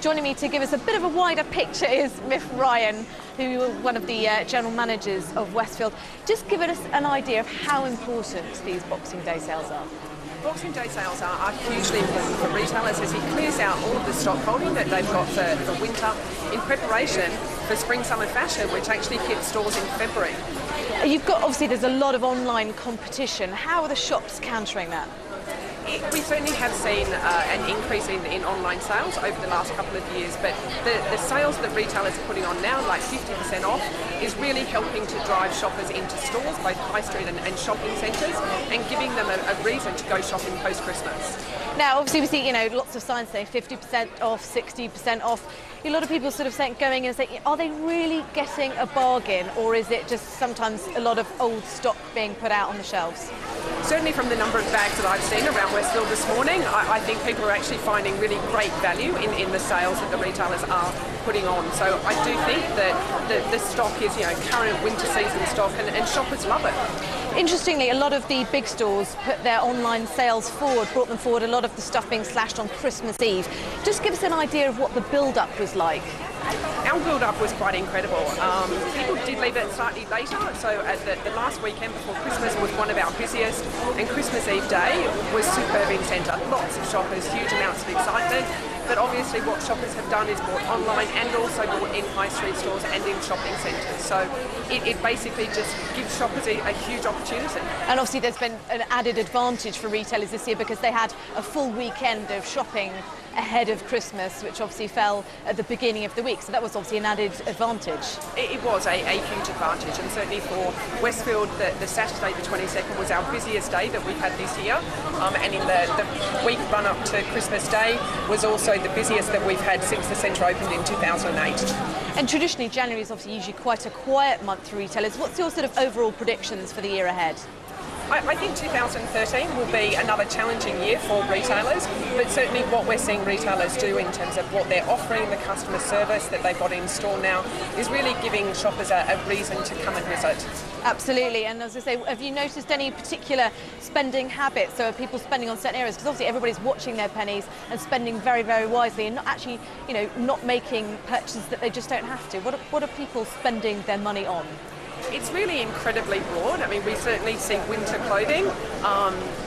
Joining me to give us a bit of a wider picture is Myf Ryan, who is one of the general managers of Westfield. Just give us an idea of how important these Boxing Day sales are. Boxing Day sales are hugely important for retailers as he clears out all of the stock holding that they've got for winter in preparation for spring-summer fashion, which actually hits stores in February. You've got, obviously, there's a lot of online competition. How are the shops countering that? We certainly have seen an increase in online sales over the last couple of years, but the sales that retailers are putting on now, like 50% off, is really helping to drive shoppers into stores, both high street and shopping centres, and giving them a reason to go shopping post-Christmas. Now, obviously, we see, lots of signs saying 50% off, 60% off. A lot of people sort of going in and saying, are they really getting a bargain, or is it just sometimes a lot of old stock being put out on the shelves? Certainly from the number of bags that I've seen around Westfield this morning, I think people are actually finding really great value in the sales that the retailers are putting on. So I do think that the stock is, current winter season stock, and shoppers love it. Interestingly, a lot of the big stores put their online sales forward, brought them forward, a lot of the stuff being slashed on Christmas Eve. Just give us an idea of what the build-up was like. Our build-up was quite incredible. People did leave it slightly later, so at the last weekend before Christmas was one of our busiest, and Christmas Eve day was superb in centre. Lots of shoppers, huge amounts of excitement, but obviously what shoppers have done is bought online and also bought in high street stores and in shopping centres. So it basically just gives shoppers a huge opportunity. And obviously there's been an added advantage for retailers this year because they had a full weekend of shopping ahead of Christmas, which obviously fell at the beginning of the week, so that was obviously an added advantage. It was a huge advantage, and certainly for Westfield, the Saturday the 22nd was our busiest day that we've had this year, and in the week run up to Christmas Day was also the busiest that we've had since the centre opened in 2008. And traditionally January is obviously usually quite a quiet month for retailers. What's your sort of overall predictions for the year ahead? I think 2013 will be another challenging year for retailers, but certainly what we're seeing retailers do in terms of what they're offering, the customer service that they've got in store now, is really giving shoppers a reason to come and visit. Absolutely, and as I say, have you noticed any particular spending habits? So are people spending on certain areas? Because obviously everybody's watching their pennies and spending very, very wisely and not actually, not making purchases that they just don't have to. What are people spending their money on? It's really incredibly broad. I mean, we certainly see winter clothing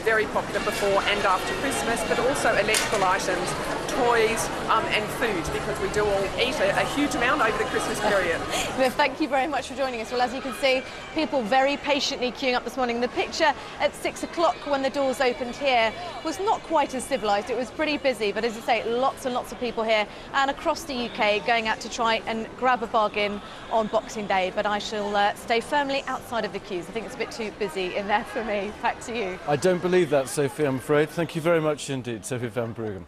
very popular before and after Christmas, but also electrical items, toys and food, because we do all eat a huge amount over the Christmas period. Well, thank you very much for joining us. Well, as you can see, people very patiently queuing up this morning. The picture at 6 o'clock when the doors opened here was not quite as civilised. It was pretty busy, but as I say, lots and lots of people here and across the UK going out to try and grab a bargain on Boxing Day, but I shall stay firmly outside of the queues. I think it's a bit too busy in there for me. Back to you. I don't believe that, Sophie, I'm afraid. Thank you very much indeed, Sophie Van Brugen.